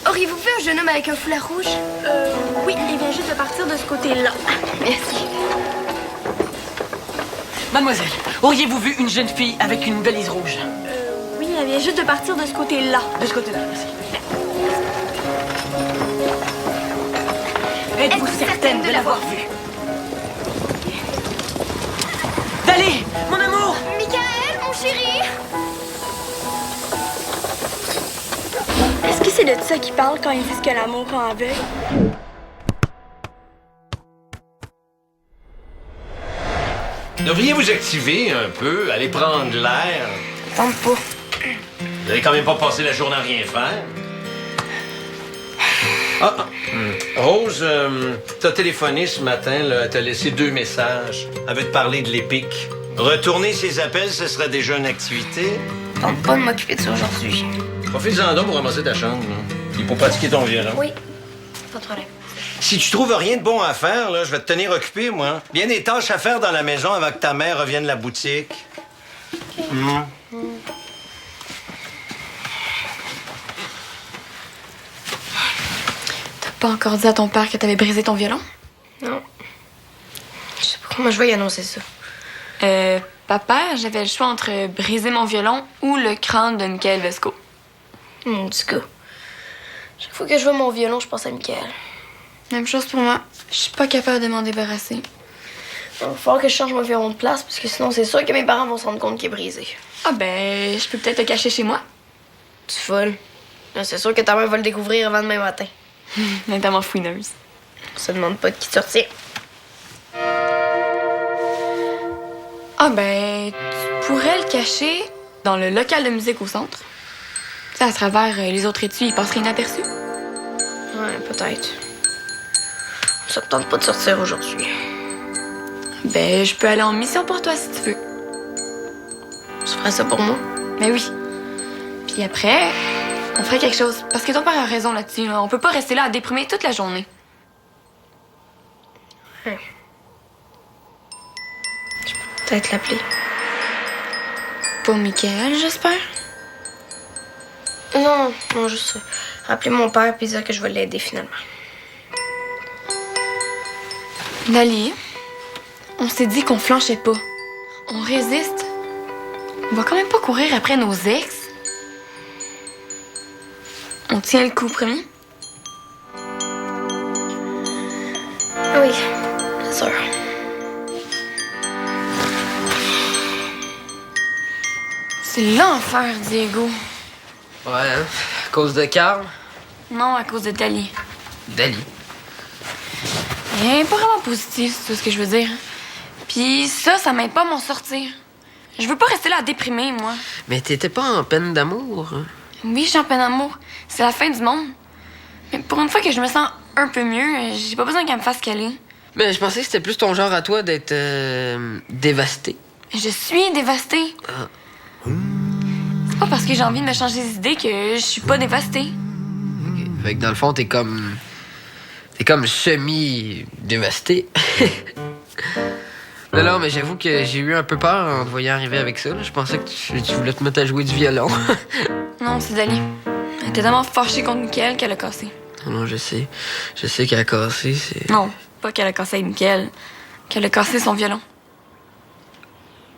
Auriez-vous vu un jeune homme avec un foulard rouge? Oui, il vient juste de partir de ce côté-là. Merci. Mademoiselle, auriez-vous vu une jeune fille avec une valise rouge? Oui, elle vient juste de partir de ce côté-là. De ce côté-là, merci. Êtes-vous certaine de l'avoir vue? Dali, mon amour! Michael, mon chéri! Est-ce que c'est de ça qu'ils parlent quand ils disent que l'amour rend aveugle? Devriez vous activer un peu, aller prendre l'air? Tente pas. Vous n'allez quand même pas passer la journée à rien faire. Rose, t'as téléphoné ce matin, là, elle t'a laissé 2 messages. Elle veut te parler de l'Épic. Retourner ses appels, ce serait déjà une activité. Tente pas de m'occuper de ça aujourd'hui. Profite-en donc pour ramasser ta chambre, là. Puis pour pratiquer ton violon. Oui, pas de problème. Si tu trouves rien de bon à faire, là, je vais te tenir occupé, moi. Bien des tâches à faire dans la maison avant que ta mère revienne de la boutique. T'as pas encore dit à ton père que t'avais brisé ton violon? Non. Je sais pas comment je vais y annoncer ça. Papa, j'avais le choix entre briser mon violon ou le crâne de Michael Vesco. En tout cas, chaque fois que je vois mon violon, je pense à Michael. Même chose pour moi. Je suis pas capable de m'en débarrasser. Il va falloir que je change mon violon de place, parce que sinon, c'est sûr que mes parents vont se rendre compte qu'il est brisé. Ah ben, je peux peut-être le cacher chez moi. Tu folle. Là, c'est sûr que ta mère va le découvrir avant demain matin. Notamment fouineuse. Ça demande pas de qui te sortir. Ah ben, tu pourrais le cacher dans le local de musique au centre. Tu sais, à travers les autres études, il passerait inaperçu. Ouais, peut-être. Ça me tente pas de sortir aujourd'hui. Ben, je peux aller en mission pour toi si tu veux. Tu ferais ça pour moi? Ben oui. Puis après, on ferait quelque chose. Parce que ton père a raison là-dessus. Là. On peut pas rester là à déprimer toute la journée. Ouais. Je peux peut-être l'appeler. Pour Michael, j'espère. Non, juste rappeler mon père puis dire que je vais l'aider finalement. Dali, on s'est dit qu'on flanchait pas. On résiste. On va quand même pas courir après nos ex. On tient le coup premier. Oui, bien sûr. C'est l'enfer, Diego. Ouais, hein? À cause de Carl? Non, à cause de Dali. Dali. Elle est pas vraiment positif, c'est tout ce que je veux dire. Puis ça m'aide pas à m'en sortir. Je veux pas rester là à déprimer, moi. Mais t'étais pas en peine d'amour? Hein? Oui, je suis en peine d'amour. C'est la fin du monde. Mais pour une fois que je me sens un peu mieux, j'ai pas besoin qu'elle me fasse caler. Mais je pensais que c'était plus ton genre à toi d'être dévastée. Je suis dévastée. Ah. C'est pas parce que j'ai envie de me changer d'idée que je suis pas dévastée. Fait que dans le fond, t'es comme semi-dévastée. Non, mais j'avoue que j'ai eu un peu peur en te voyant arriver avec ça. Là. Je pensais que tu voulais te mettre à jouer du violon. Non, c'est Dali. Elle était tellement fâchée contre Michael qu'elle a cassé. Non, je sais. Je sais qu'elle a cassé, c'est... Non, pas qu'elle a cassé avec Michael. Qu'elle a cassé son violon.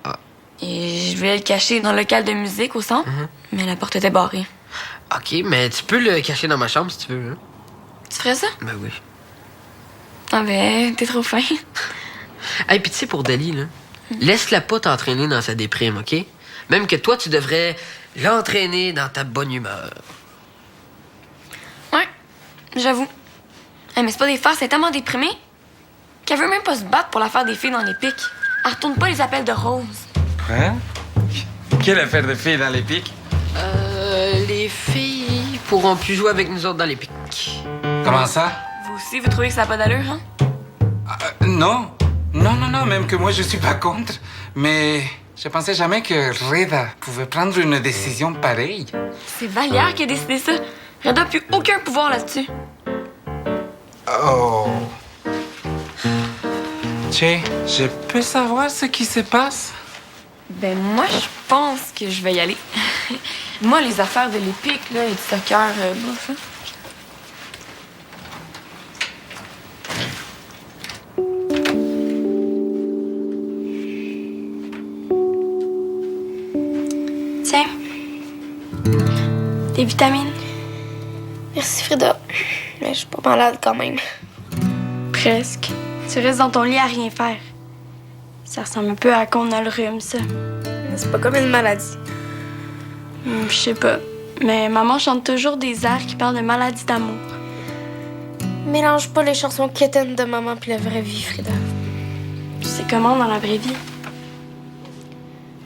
Ah. Et je voulais le cacher dans le local de musique au centre, mais la porte était barrée. OK, mais tu peux le cacher dans ma chambre si tu veux. Hein? Tu ferais ça? Ben oui. Ah ben, t'es trop fin. Hey, pis tu sais, pour Dali, là, laisse-la pas t'entraîner dans sa déprime, OK? Même que toi, tu devrais l'entraîner dans ta bonne humeur. Ouais, j'avoue. Mais c'est pas des farces, elle est tellement déprimée qu'elle veut même pas se battre pour l'affaire des filles dans les pics. Elle retourne pas les appels de Rose. Hein? Quelle affaire de filles dans les pics? Les filles pourront plus jouer avec nous autres dans les pics. Comment ça? Vous aussi, vous trouvez que ça n'a pas d'allure, hein? Non. Non, même que moi, je suis pas contre. Mais je pensais jamais que Reda pouvait prendre une décision pareille. C'est Vallière qui a décidé ça. Reda n'a plus aucun pouvoir là-dessus. Oh. Che, je peux savoir ce qui se passe? Ben, moi, je pense que je vais y aller. Moi, les affaires de l'épique, là, et du soccer, bof, hein. Tes vitamines? Merci, Frida. Mais je suis pas malade quand même. Presque. Tu restes dans ton lit à rien faire. Ça ressemble un peu à qu'on a le rhume, ça. Mais c'est pas comme une maladie. Je sais pas. Mais maman chante toujours des airs qui parlent de maladies d'amour. Mélange pas les chansons quétaines de maman puis la vraie vie, Frida. C'est comment dans la vraie vie?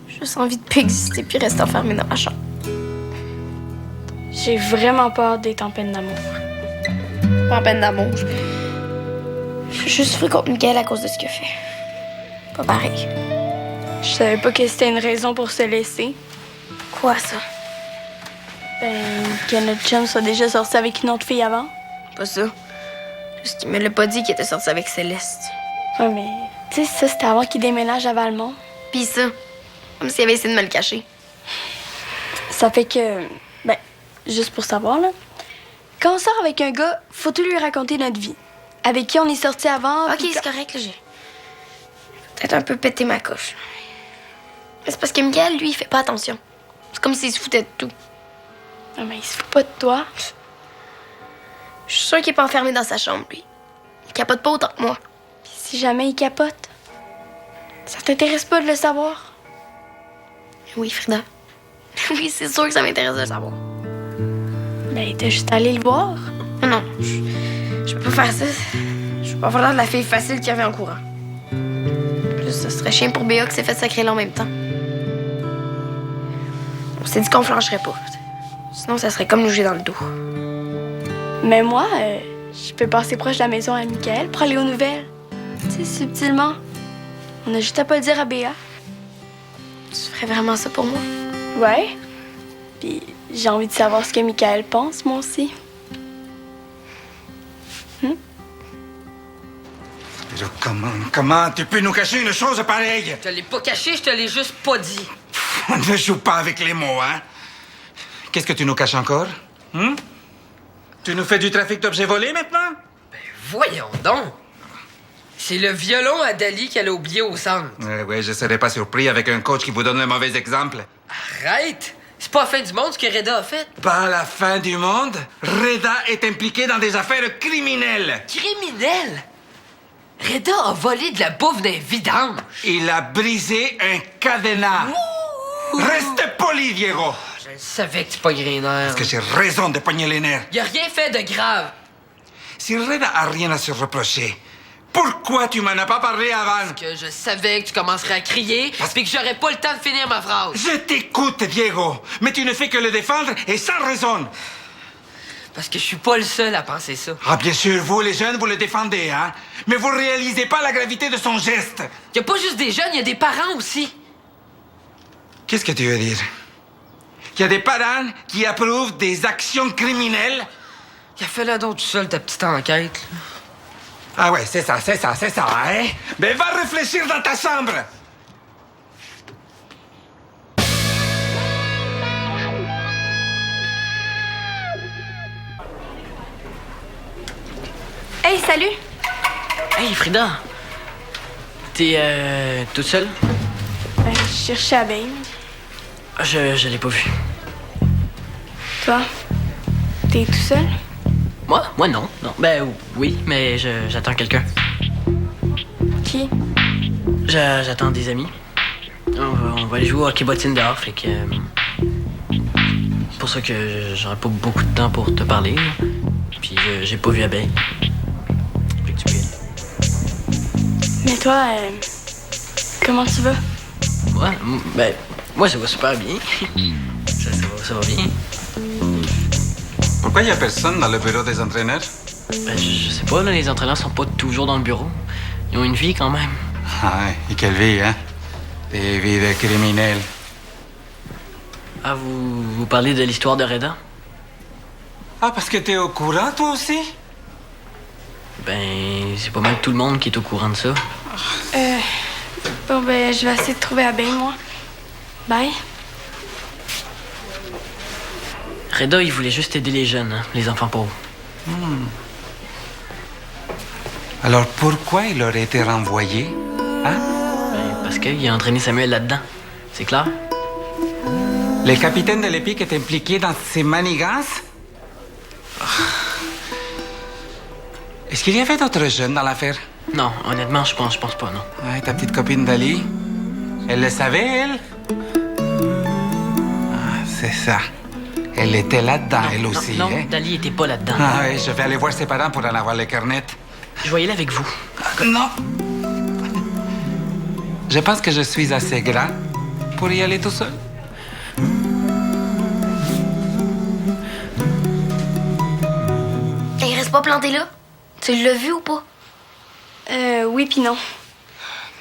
J'ai juste envie de plus exister puis rester enfermée dans ma chambre. J'ai vraiment peur d'être en peine d'amour. Pas en peine d'amour. Je suis juste frustrée contre Miguel à cause de ce qu'il a fait. Pas pareil. Je savais pas que c'était une raison pour se laisser. Quoi, ça? Que notre chum soit déjà sorti avec une autre fille avant. Pas ça. Juste qu'il me l'a pas dit qu'il était sorti avec Céleste. Ouais, mais tu sais, ça, c'était avant qu'il déménage à Valmont. Pis ça, comme s'il avait essayé de me le cacher. Ça fait que, juste pour savoir, là, quand on sort avec un gars, faut tout lui raconter notre vie. Avec qui on est sorti avant. Ok, puis c'est correct, là, j'ai peut-être un peu pété ma coche. Mais c'est parce que Miguel, lui, il fait pas attention. C'est comme s'il se foutait de tout. Ah, mais il se fout pas de toi. Je suis sûre qu'il est pas enfermé dans sa chambre, lui. Il capote pas autant que moi. Puis si jamais il capote, ça t'intéresse pas de le savoir? Oui, Frida. Oui, c'est sûr que ça m'intéresse de le savoir. T'as juste allé le voir. Non, je peux pas faire ça. Je peux pas avoir l'air de la fille facile qui revient en courant. Plus, ce serait chiant pour Béa qui s'est fait sacrer là en même temps. On s'est dit qu'on flancherait pas. Sinon, ça serait comme nous jouer dans le dos. Mais moi, je peux passer proche de la maison à Michael pour aller aux nouvelles. Tu sais, subtilement. On a juste à pas le dire à Béa. Tu ferais vraiment ça pour moi? Ouais. Puis j'ai envie de savoir ce que Michael pense, moi aussi. Comment tu peux nous cacher une chose pareille? Je te l'ai pas caché, je te l'ai juste pas dit. On ne joue pas avec les mots, hein? Qu'est-ce que tu nous caches encore? Tu nous fais du trafic d'objets volés maintenant? Voyons donc. C'est le violon à Dali qu'elle a oublié au centre. Oui, je serais pas surpris avec un coach qui vous donne le mauvais exemple. Arrête! C'est pas la fin du monde ce que Reda a fait. Pas la fin du monde. Reda est impliqué dans des affaires criminelles. Criminel? Reda a volé de la bouffe d'un vidange. Il a brisé un cadenas. Reste poli, Diego. Je savais que tu pognerais les nerfs. Parce que j'ai raison de pogner les nerfs. Il a rien fait de grave. Si Reda a rien à se reprocher, pourquoi tu m'en as pas parlé avant? Que je savais que tu commencerais à crier et que j'aurais pas le temps de finir ma phrase. Je t'écoute, Diego, mais tu ne fais que le défendre et sans raison. Parce que je suis pas le seul à penser ça. Ah, bien sûr, vous, les jeunes, vous le défendez, hein? Mais vous réalisez pas la gravité de son geste. Il y a pas juste des jeunes, il y a des parents aussi. Qu'est-ce que tu veux dire? Il y a des parents qui approuvent des actions criminelles? Il a fait là donc tout seul ta petite enquête. Là. Ah ouais, c'est ça, hein? Mais va réfléchir dans ta chambre! Hey, salut! Hey, Frida. T'es toute seule? Je cherchais Abeille. Je l'ai pas vue. Toi, t'es tout seul? Moi non. Ben oui, mais j'attends quelqu'un. Qui? J'attends des amis. On va aller jouer au hockey-bottine dehors, fait que... pour ça que j'aurai pas beaucoup de temps pour te parler. Là. Puis j'ai pas vu Abeille. Fait que tu peux y aller. Mais toi, comment tu vas? Moi ça va super bien. ça va bien. Pourquoi il n'y a personne dans le bureau des entraîneurs? Je sais pas, là, les entraîneurs sont pas toujours dans le bureau. Ils ont une vie quand même. Ah, et quelle vie, hein? Des vies de criminels. Ah, vous parlez de l'histoire de Reda? Ah, parce que t'es au courant, toi aussi? Ben, c'est pas mal tout le monde qui est au courant de ça. Bon, je vais essayer de trouver Abeille, moi. Bye. Reda, il voulait juste aider les jeunes, hein, les enfants pauvres. Alors pourquoi il aurait été renvoyé? Hein? Ben, parce qu'il a entraîné Samuel là-dedans. C'est clair? Le capitaine de l'EPIC est impliqué dans ces manigances? Est-ce qu'il y avait d'autres jeunes dans l'affaire? Non, honnêtement, je pense pas, non. Ouais, ta petite copine Dali, elle le savait, elle? Ah, c'est ça. Elle était là-dedans, elle aussi, non, hein? Dali était pas là-dedans. Ah oui, je vais aller voir ses parents pour en avoir le carnet. Je vais y aller avec vous. Non. Je pense que je suis assez grand pour y aller tout seul. Il reste pas planté là? Tu l'as vu ou pas? Oui puis non.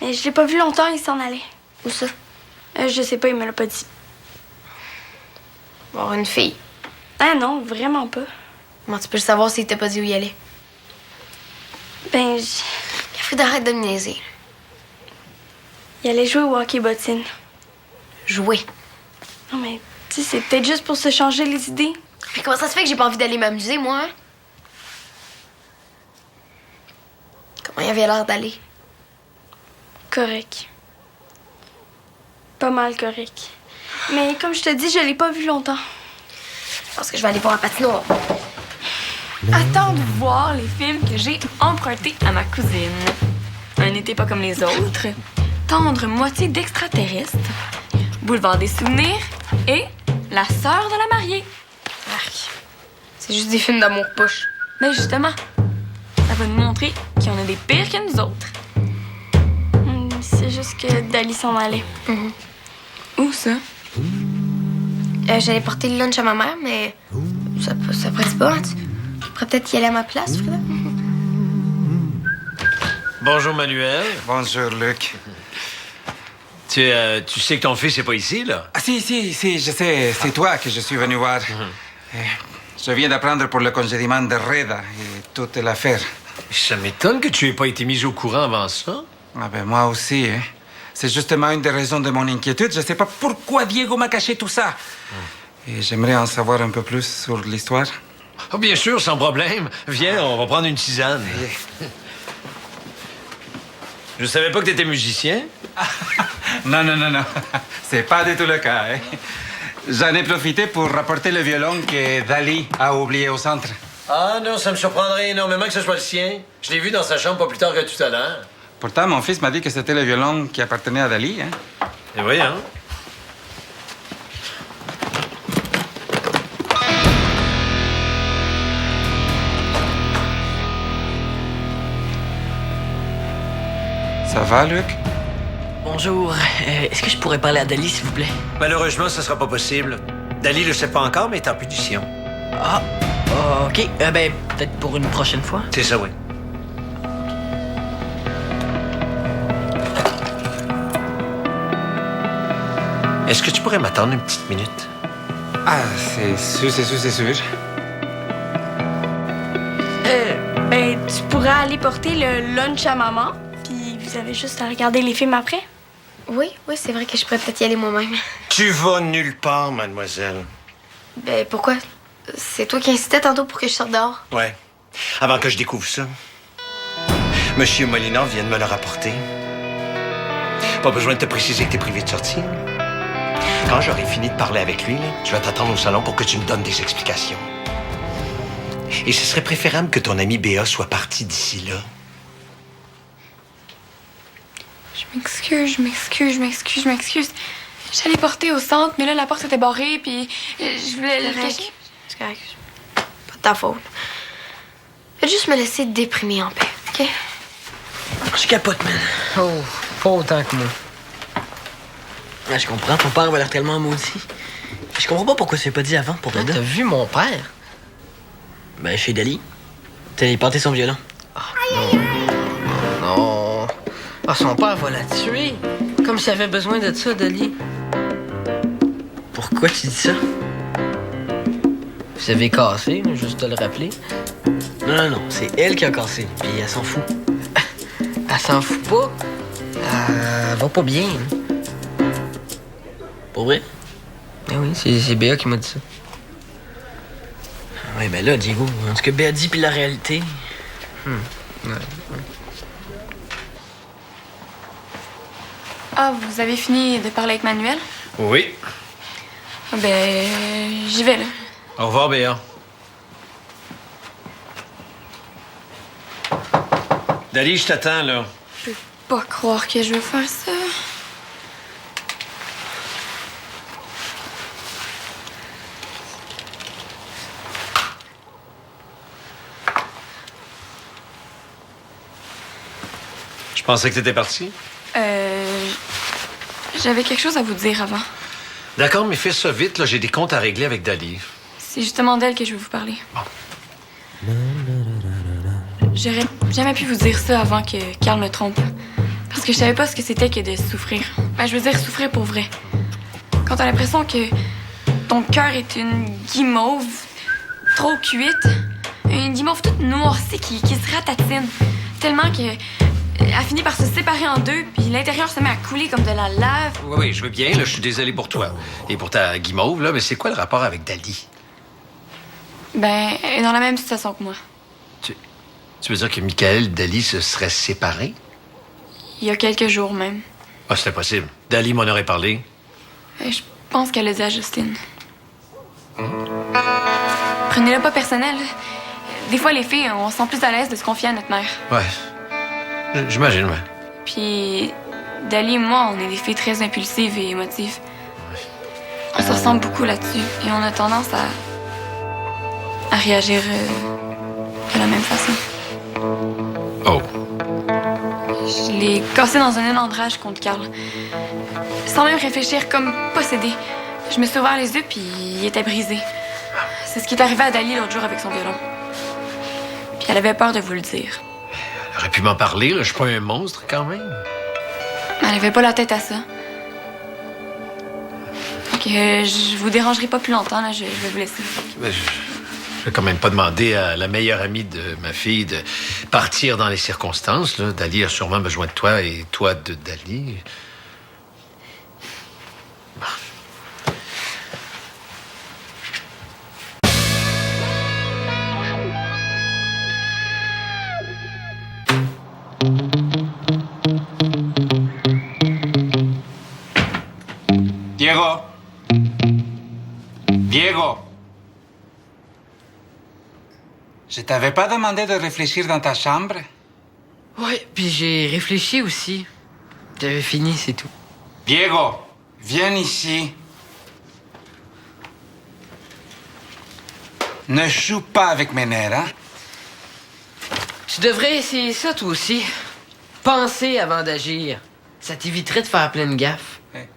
Mais je l'ai pas vu longtemps, il s'en allait. Où ça? Je sais pas, il me l'a pas dit. Voir une fille. Ah non, vraiment pas. Comment tu peux le savoir s'il t'a pas dit où y aller? Ben, Café, arrête de me niaiser. il allait jouer au hockey bottine. Jouer. Non mais, tu sais, c'est peut-être juste pour se changer les idées. Mais comment ça se fait que j'ai pas envie d'aller m'amuser, moi, hein? Comment il avait l'air d'aller? Correct. Pas mal correct. Mais comme je te dis, je l'ai pas vu longtemps. Je pense que je vais aller voir la patinoire. Attends de voir les films que j'ai empruntés à ma cousine. Un été pas comme les autres, Tendre moitié d'extraterrestre, Boulevard des souvenirs et La sœur de la mariée. Arc. C'est juste des films d'amour poche. Ben justement, ça va nous montrer qu'il y en a des pires que nous autres. C'est juste que Dali s'en allait. Où ça? J'allais porter le lunch à ma mère, mais ça presse pas. Hein? Tu pourrais peut-être y aller à ma place, Frida? Bonjour, Manuel. Bonjour, Luc. Tu sais que ton fils n'est pas ici, là? Ah, si, je sais. C'est toi que je suis venu voir. Je viens d'apprendre pour le congédiement de Reda et toute l'affaire. Ça m'étonne que tu aies pas été mis au courant avant ça. Ah ben, moi aussi, hein. C'est justement une des raisons de mon inquiétude. Je sais pas pourquoi Diego m'a caché tout ça. Et j'aimerais en savoir un peu plus sur l'histoire. Oh, bien sûr, sans problème. Viens, on va prendre une tisane. Je savais pas que t'étais musicien. Non. C'est pas du tout le cas, hein. J'en ai profité pour rapporter le violon que Dali a oublié au centre. Ah non, ça me surprendrait énormément que ce soit le sien. Je l'ai vu dans sa chambre pas plus tard que tout à l'heure. Pourtant, mon fils m'a dit que c'était le violon qui appartenait à Dali, hein. Et voyons. Ça va, Luc? Bonjour. Est-ce que je pourrais parler à Dali, s'il vous plaît? Malheureusement, ça sera pas possible. Dali le sait pas encore, mais est en punition. Ah, OK. Ben, peut-être pour une prochaine fois. C'est ça, oui. Est-ce que tu pourrais m'attendre une petite minute? Ah, c'est sûr. Ben, tu pourrais aller porter le lunch à maman, puis vous avez juste à regarder les films après. Oui, c'est vrai que je pourrais peut-être y aller moi-même. Tu vas nulle part, mademoiselle. Ben, pourquoi? C'est toi qui incitais tantôt pour que je sorte dehors. Ouais. Avant que je découvre ça. Monsieur Molina vient de me le rapporter. Pas besoin de te préciser que t'es privé de sortie. Quand j'aurai fini de parler avec lui, là, je vais t'attendre au salon pour que tu me donnes des explications. Et ce serait préférable que ton ami Béa soit parti d'ici là. Je m'excuse. J'allais porter au centre, mais là, la porte était barrée, puis je voulais le cacher. C'est correct. Pas de ta faute. Fais juste me laisser te déprimer en paix, OK? Je capote, man. Oh, pas autant que moi. Ouais, je comprends, ton père va l'air tellement maudit. Je comprends pas pourquoi c'est pas dit avant pour Reda. T'as vu mon père? Ben, chez Dali. T'as porté son violon. Non. Ah, son père va la tuer. Comme s'il avait besoin de ça, Dali. Pourquoi tu dis ça? Vous avez cassé, juste de le rappeler. Non, c'est elle qui a cassé, puis elle s'en fout. Elle s'en fout pas. Elle va pas bien. Pour vrai? Eh oui, c'est Béa qui m'a dit ça. Ouais, ben là, Diego, en tout cas, Béa dit puis la réalité. Ouais. Ah, vous avez fini de parler avec Manuel? Oui. Ah ben, j'y vais, là. Au revoir, Béa. Dali, je t'attends, là. Je peux pas croire que je vais faire ça. Je pensais que t'étais parti. J'avais quelque chose à vous dire avant. D'accord, mais fais ça vite, là. J'ai des comptes à régler avec Dali. C'est justement d'elle que je veux vous parler. J'aurais jamais pu vous dire ça avant que Carl me trompe. Parce que je savais pas ce que c'était que de souffrir. Ben, je veux dire, souffrir pour vrai. Quand t'as l'impression que ton cœur est une guimauve trop cuite, une guimauve toute noircie qui se ratatine, tellement que elle finit par se séparer en deux, puis l'intérieur se met à couler comme de la lave. Oui, je veux bien, là. Je suis désolé pour toi. Et pour ta guimauve, là. Mais c'est quoi le rapport avec Dali? Ben, elle est dans la même situation que moi. Tu veux dire que Michael et Dali se seraient séparés? Il y a quelques jours même. Ah, c'est impossible. Dali m'en aurait parlé. Je pense qu'elle le dit à Justine. Prenez-le pas personnel. Des fois, les filles, on se sent plus à l'aise de se confier à notre mère. Ouais. J'imagine, ouais. Puis, Dali et moi, on est des filles très impulsives et émotives. On se ressemble beaucoup là-dessus et on a tendance à réagir de la même façon. Oh. Je l'ai cassé dans un élan de rage contre Carl. Sans même réfléchir, comme possédé. Je me suis ouvert les yeux, puis il était brisé. C'est ce qui est arrivé à Dali l'autre jour avec son violon. Puis elle avait peur de vous le dire. Elle aurait pu m'en parler, là. Je suis pas un monstre, quand même. Elle avait pas la tête à ça. Donc, je vous dérangerai pas plus longtemps, là. Je vais vous laisser. Mais je vais quand même pas demander à la meilleure amie de ma fille de partir dans les circonstances, là. Dali a sûrement besoin de toi et toi de Dali. Diego. Diego. Je t'avais pas demandé de réfléchir dans ta chambre? Ouais, puis j'ai réfléchi aussi. J'avais fini, c'est tout. Diego, viens ici. Ne joue pas avec mes nerfs, hein? Tu devrais essayer ça, toi aussi. Penser avant d'agir. Ça t'éviterait de faire plein de gaffes. Ouais.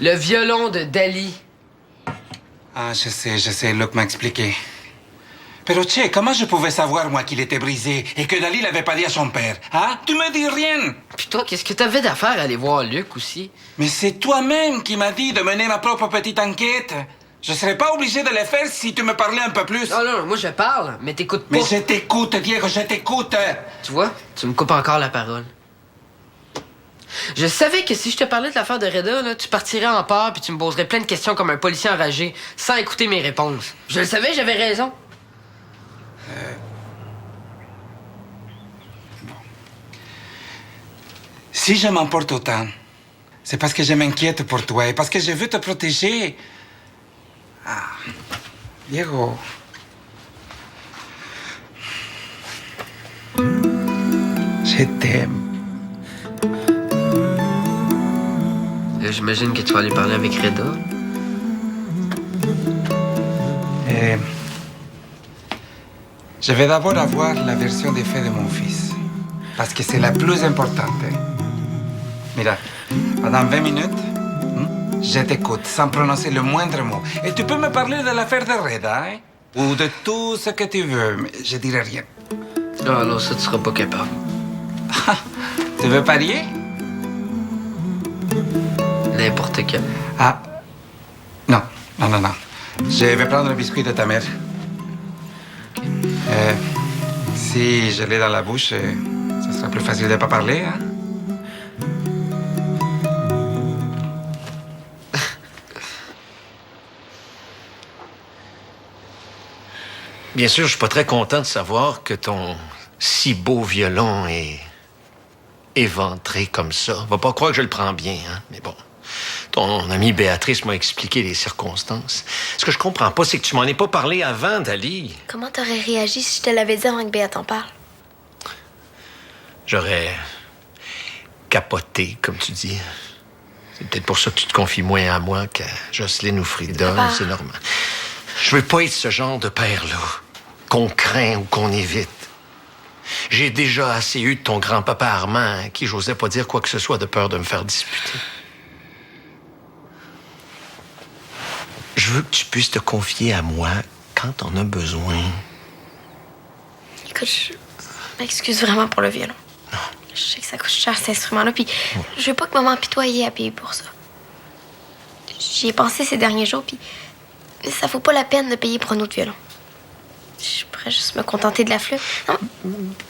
Le violon de Dali. Ah, je sais, Luc m'a expliqué. Pero, che, comment je pouvais savoir, moi, qu'il était brisé et que Dali l'avait pas dit à son père? Hein? Tu me dis rien! Puis toi, qu'est-ce que t'avais d'affaire à aller voir Luc aussi? Mais c'est toi-même qui m'as dit de mener ma propre petite enquête. Je serais pas obligé de le faire si tu me parlais un peu plus. Non, non, moi je parle, mais t'écoutes pas. Mais je t'écoute, Diego, je t'écoute. Tu vois, tu me coupes encore la parole. Je savais que si je te parlais de l'affaire de Reda, là, tu partirais en part puis tu me poserais plein de questions comme un policier enragé, sans écouter mes réponses. Je le savais, j'avais raison. Si je m'emporte autant, c'est parce que je m'inquiète pour toi et parce que je veux te protéger. Ah, Diego. Je t'aime. J'imagine que tu vas aller parler avec Reda. Je vais d'abord avoir la version des faits de mon fils. Parce que c'est la plus importante. Mira, pendant 20 minutes, je t'écoute sans prononcer le moindre mot. Et tu peux me parler de l'affaire de Reda, hein? Ou de tout ce que tu veux, mais je dirai rien. Non, non, ça, tu seras pas capable. Tu veux parier? N'importe quand. Ah. Non, non, non, non. Je vais prendre le biscuit de ta mère. Si je l'ai dans la bouche, ça sera plus facile de ne pas parler, hein? Bien sûr, je suis pas très content de savoir que ton si beau violon est éventré comme ça. Va pas croire que je le prends bien, hein? Mais bon, Ton amie Béatrice m'a expliqué les circonstances. Ce que je comprends pas, c'est que tu m'en aies pas parlé avant, Dali. Comment t'aurais réagi si je te l'avais dit avant que Béa t'en parle? J'aurais capoté, comme tu dis. C'est peut-être pour ça que tu te confies moins à moi qu'à Jocelyne ou Frida. Papa. C'est normal. Je veux pas être ce genre de père-là, qu'on craint ou qu'on évite. J'ai déjà assez eu de ton grand-papa Armand, à qui j'osais pas dire quoi que ce soit de peur de me faire disputer. Je veux que tu puisses te confier à moi quand t'en as besoin. Écoute, je m'excuse vraiment pour le violon. Non. Je sais que ça coûte cher, cet instrument-là, puis je veux pas que maman pitoyée à payer pour ça. J'y ai pensé ces derniers jours, puis ça vaut pas la peine de payer pour un autre violon. Je pourrais juste me contenter de la flûte. Non,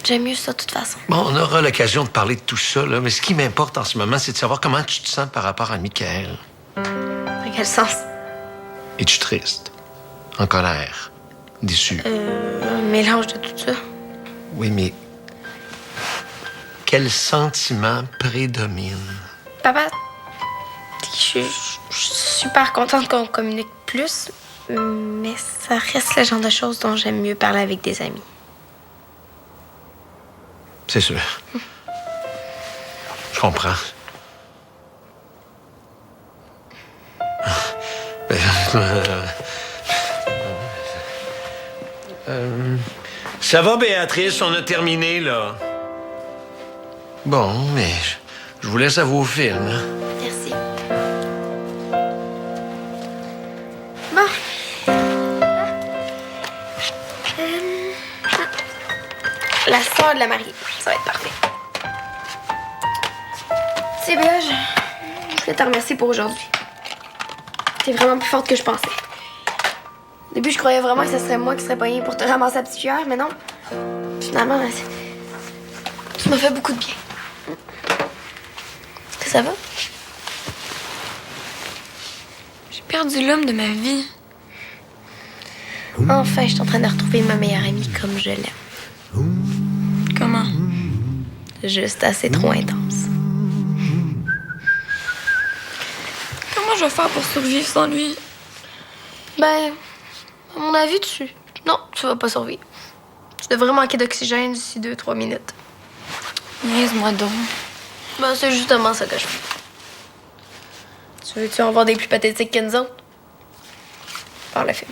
j'aime mieux ça de toute façon. Bon, on aura l'occasion de parler de tout ça, là, mais ce qui m'importe en ce moment, c'est de savoir comment tu te sens par rapport à Michael. Dans quel sens? Es-tu triste? En colère? Déçu? Un mélange de tout ça. Oui, mais quel sentiment prédomine? Papa, je suis super contente qu'on communique plus, mais ça reste le genre de choses dont j'aime mieux parler avec des amis. C'est sûr. Je comprends. Ça va, Béatrice? On a terminé, là. Bon, mais je vous laisse à vos films. Hein? Merci. Bon. La sœur de la mariée. Ça va être parfait. C'est bien, je voulais te remercier pour aujourd'hui. T'es vraiment plus forte que je pensais. Au début, je croyais vraiment que ce serait moi qui serais payée pour te ramasser la petite cuillère, mais non. Finalement, tu m'as fait beaucoup de bien. Est-ce que ça va? J'ai perdu l'homme de ma vie. Enfin, je suis en train de retrouver ma meilleure amie comme je l'aime. Comment? Juste assez trop intense. Comment je vais faire pour survivre sans lui? Ben, à mon avis, non, tu vas pas survivre. Tu devrais manquer d'oxygène d'ici 2-3 minutes. Niaise-moi donc. Ben, c'est justement ça que je fais. Tu veux-tu en voir des plus pathétiques que nous autres? Par le film.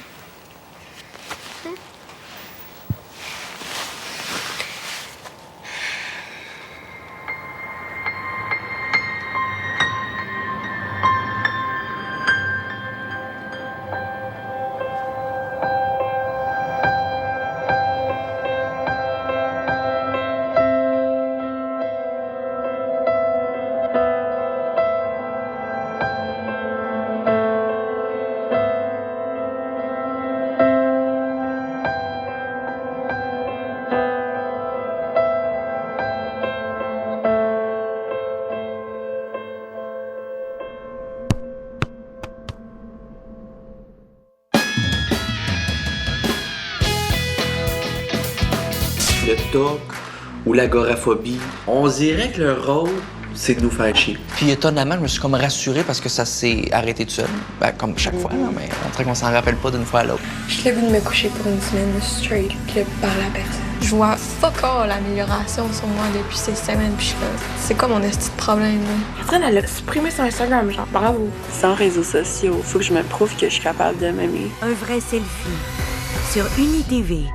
Le toc ou l'agoraphobie, on dirait que leur rôle, c'est de nous faire chier. Puis étonnamment, je me suis comme rassuré parce que ça s'est arrêté tout seul. Ben, comme chaque fois, là, mais on dirait qu'on s'en rappelle pas d'une fois à l'autre. J'ai le goût de me coucher pour une semaine straight que parler à personne. Je vois fuck all l'amélioration sur moi depuis ces semaines, puis je suis là, c'est quoi mon esti de problème, là? Catherine, elle a supprimé son Instagram, genre, bravo. Sans réseaux sociaux, faut que je me prouve que je suis capable de m'aimer. Un vrai selfie sur UniTV.